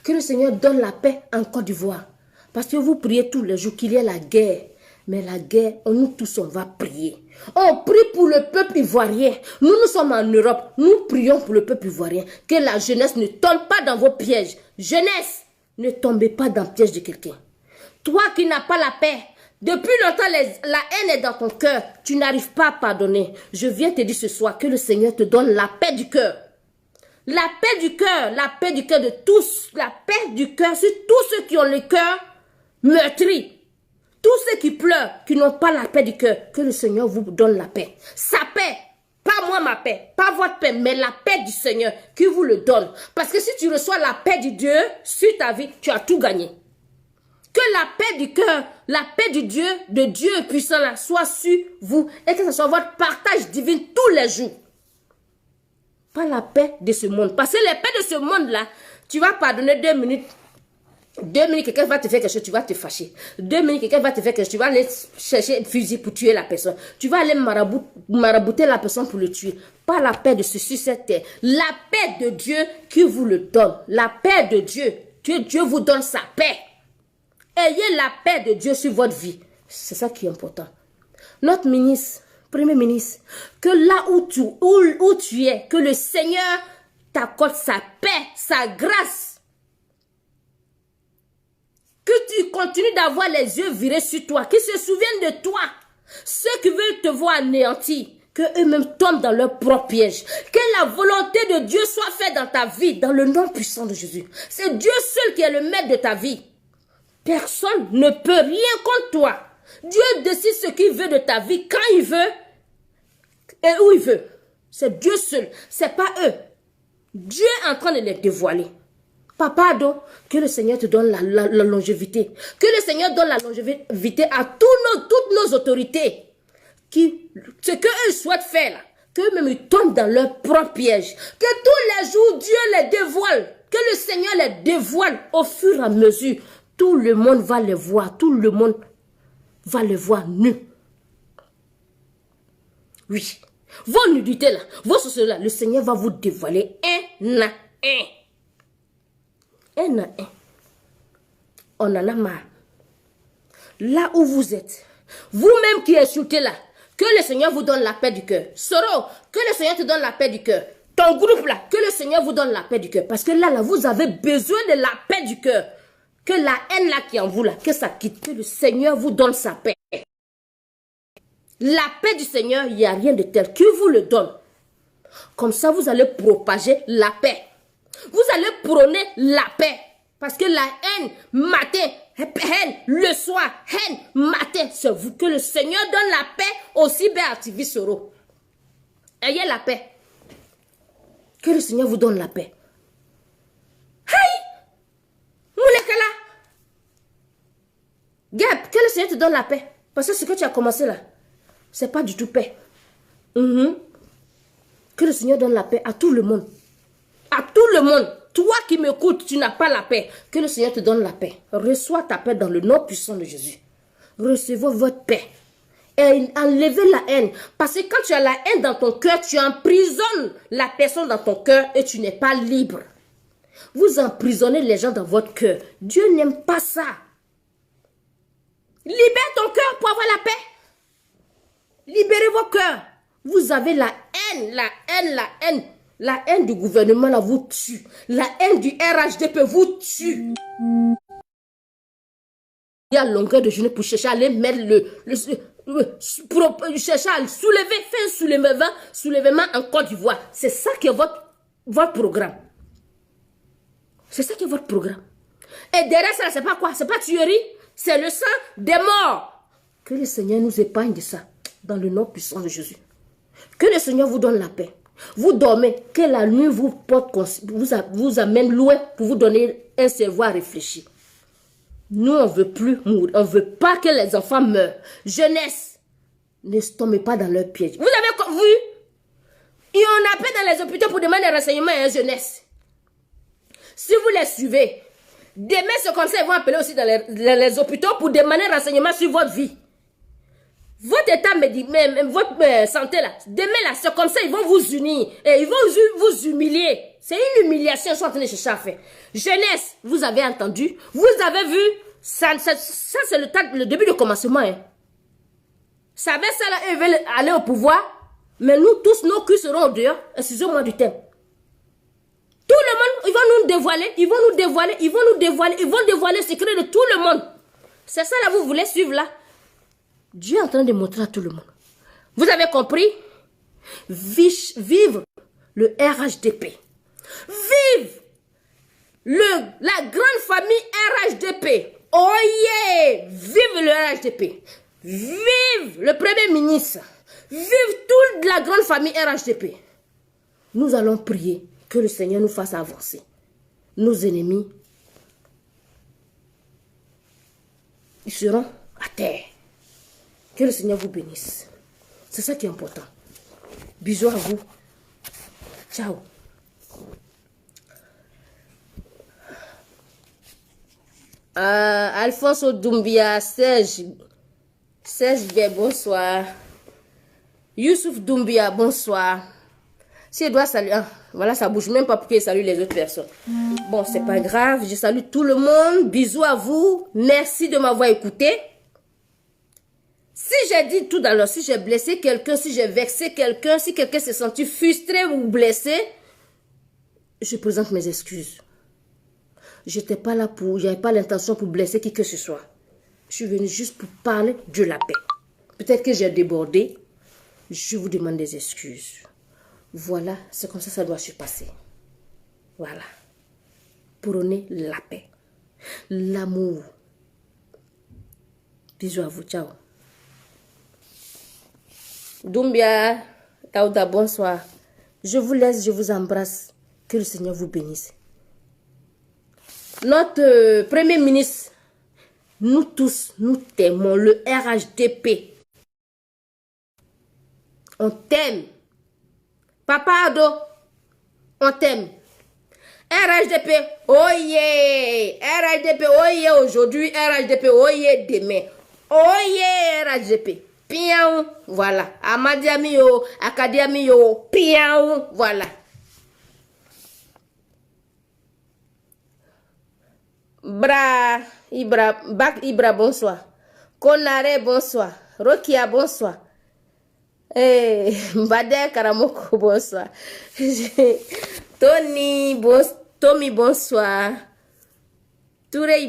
Que le Seigneur donne la paix en Côte d'Ivoire. Parce que vous priez tous les jours qu'il y ait la guerre. Mais la guerre, nous tous, on va prier. On prie pour le peuple ivoirien. Nous sommes en Europe. Nous prions pour le peuple ivoirien. Que la jeunesse ne tombe pas dans vos pièges. Jeunesse, ne tombez pas dans le piège de quelqu'un. Toi qui n'as pas la paix, depuis longtemps, la haine est dans ton cœur. Tu n'arrives pas à pardonner. Je viens te dire ce soir que le Seigneur te donne la paix du cœur. La paix du cœur de tous. La paix du cœur sur tous ceux qui ont le cœur meurtri. Tous ceux qui pleurent, qui n'ont pas la paix du cœur, que le Seigneur vous donne la paix. Sa paix, pas moi ma paix, pas votre paix, mais la paix du Seigneur qui vous le donne. Parce que si tu reçois la paix de Dieu sur ta vie, tu as tout gagné. Que la paix du cœur, la paix de Dieu puissant là, soit sur vous et que ce soit votre partage divin tous les jours. Pas la paix de ce monde. Parce que la paix de ce monde là, tu vas pardonner 2 minutes. 2 minutes, quelqu'un va te faire quelque chose, tu vas te fâcher. 2 minutes, quelqu'un va te faire quelque chose, tu vas aller chercher un fusil pour tuer la personne. Tu vas aller marabouter la personne pour le tuer. Pas la paix de ceci, cette terre. La paix de Dieu qui vous le donne. La paix de Dieu. Dieu vous donne sa paix. Ayez la paix de Dieu sur votre vie. C'est ça qui est important. Notre ministre, premier ministre, que là où tu es, que le Seigneur t'accorde sa paix, sa grâce. Que tu continues d'avoir les yeux virés sur toi, qu'ils se souviennent de toi. Ceux qui veulent te voir anéanti, que eux-mêmes tombent dans leur propre piège. Que la volonté de Dieu soit faite dans ta vie, dans le nom puissant de Jésus. C'est Dieu seul qui est le maître de ta vie. Personne ne peut rien contre toi. Dieu décide ce qu'il veut de ta vie, quand il veut et où il veut. C'est Dieu seul, c'est pas eux. Dieu est en train de les dévoiler. Papa, que le Seigneur te donne la longévité. Que le Seigneur donne la longévité à toutes nos autorités. Ce qu'eux souhaitent faire, qu'eux-mêmes ils tombent dans leur propre piège. Que tous les jours, Dieu les dévoile. Que le Seigneur les dévoile au fur et à mesure. Tout le monde va les voir. Tout le monde va les voir nus. Oui. Vos nudités là, vos sorciers là, le Seigneur va vous dévoiler un à un. Un à un. On en a marre. Là où vous êtes, vous-même qui insultez là, que le Seigneur vous donne la paix du cœur. Soro, que le Seigneur te donne la paix du cœur. Ton groupe là, que le Seigneur vous donne la paix du cœur. Parce que là, vous avez besoin de la paix du cœur. Que la haine là qui est en vous là, que ça quitte. Que le Seigneur vous donne sa paix. La paix du Seigneur, il n'y a rien de tel qui vous le donne. Comme ça, vous allez propager la paix. Vous allez prôner la paix. Parce que la haine, matin, haine, le soir, haine, matin, c'est vous que le Seigneur donne la paix aux cyberactivistes. Ayez la paix. Que le Seigneur vous donne la paix. Hey! Moulekala! Gab, que le Seigneur te donne la paix. Parce que ce que tu as commencé là, c'est pas du tout paix. Que le Seigneur donne la paix à tout le monde. À tout le monde. Toi qui m'écoutes, tu n'as pas la paix. Que le Seigneur te donne la paix. Reçois ta paix dans le nom puissant de Jésus. Recevez votre paix. Et enlevez la haine. Parce que quand tu as la haine dans ton cœur, tu emprisonnes la personne dans ton cœur et tu n'es pas libre. Vous emprisonnez les gens dans votre cœur. Dieu n'aime pas ça. Libère ton cœur pour avoir la paix. Libérez vos cœurs. Vous avez la haine, la haine, la haine. La haine du gouvernement là vous tue. La haine du RHDP vous tue. Il y a longueur de journée pour chercher à aller mettre pour chercher à soulever, faire un soulèvement en Côte d'Ivoire. C'est ça qui est votre programme. C'est ça qui est votre programme. Et derrière ça, c'est pas quoi? C'est pas tuerie. C'est le sang des morts. Que le Seigneur nous épargne de ça. Dans le nom puissant de Jésus. Que le Seigneur vous donne la paix. Vous dormez, que la nuit vous amène loin pour vous donner un cerveau à réfléchir. Nous, on ne veut plus mourir. On ne veut pas que les enfants meurent. Jeunesse, ne tombez pas dans leur piège. Vous avez vu? Et on appelle dans les hôpitaux pour demander des renseignements à une jeunesse. Si vous les suivez, demain c'est comme ça, ils vont appeler aussi dans les hôpitaux pour demander des renseignements sur votre vie. Votre état votre santé là, demain là, c'est comme ça, ils vont vous unir et ils vont vous humilier. C'est une humiliation, ils sont en train de chercher à faire. Jeunesse, vous avez entendu, vous avez vu, ça c'est le début du commencement. Hein. Ça va ça là, ils veulent aller au pouvoir, mais nous tous, nos culs seront au dehors, excusez-moi du thème. Tout le monde, ils vont nous dévoiler, ils vont dévoiler le secret de tout le monde. C'est ça là, vous voulez suivre là. Dieu est en train de montrer à tout le monde. Vous avez compris? Vive le RHDP. Vive la grande famille RHDP. Oh yeah! Vive le RHDP. Vive le Premier ministre. Vive toute la grande famille RHDP. Nous allons prier que le Seigneur nous fasse avancer. Nos ennemis, ils seront à terre. Que le Seigneur vous bénisse. C'est ça qui est important. Bisous à vous. Ciao. Alphonse Doumbia, Serge B, bonsoir. Youssouf Doumbia, bonsoir. Si je dois saluer, voilà, ça bouge même pas pour que je salue les autres personnes. Bon, c'est pas grave, je salue tout le monde. Bisous à vous. Merci de m'avoir écouté. Si j'ai dit tout à l'heure, si j'ai blessé quelqu'un, si j'ai vexé quelqu'un, si quelqu'un s'est senti frustré ou blessé, je présente mes excuses. Je n'étais pas là pour, j'avais pas l'intention pour blesser qui que ce soit. Je suis venue juste pour parler de la paix. Peut-être que j'ai débordé. Je vous demande des excuses. Voilà, c'est comme ça que ça doit se passer. Voilà. Prônez la paix. L'amour. Bisous à vous, ciao. Doumbia, Taouda, bonsoir. Je vous laisse, je vous embrasse. Que le Seigneur vous bénisse. Notre Premier ministre, nous tous, nous t'aimons, le RHDP. On t'aime. Papa Ado, on t'aime. RHDP, oh yeah. RHDP, oh yeah aujourd'hui. RHDP, oh yeah demain. Oh yeah, RHDP. Piaou, voilà. Amadiami yo, Akadiami yo, piaou, voilà. Bak Ibra, bonsoir. Konare, bonsoir. Rokia, bonsoir. Mbade Karamoko, bonsoir. Tommy, bonsoir. Touré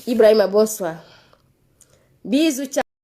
Ibrahima, bonsoir. Bisous, ciao.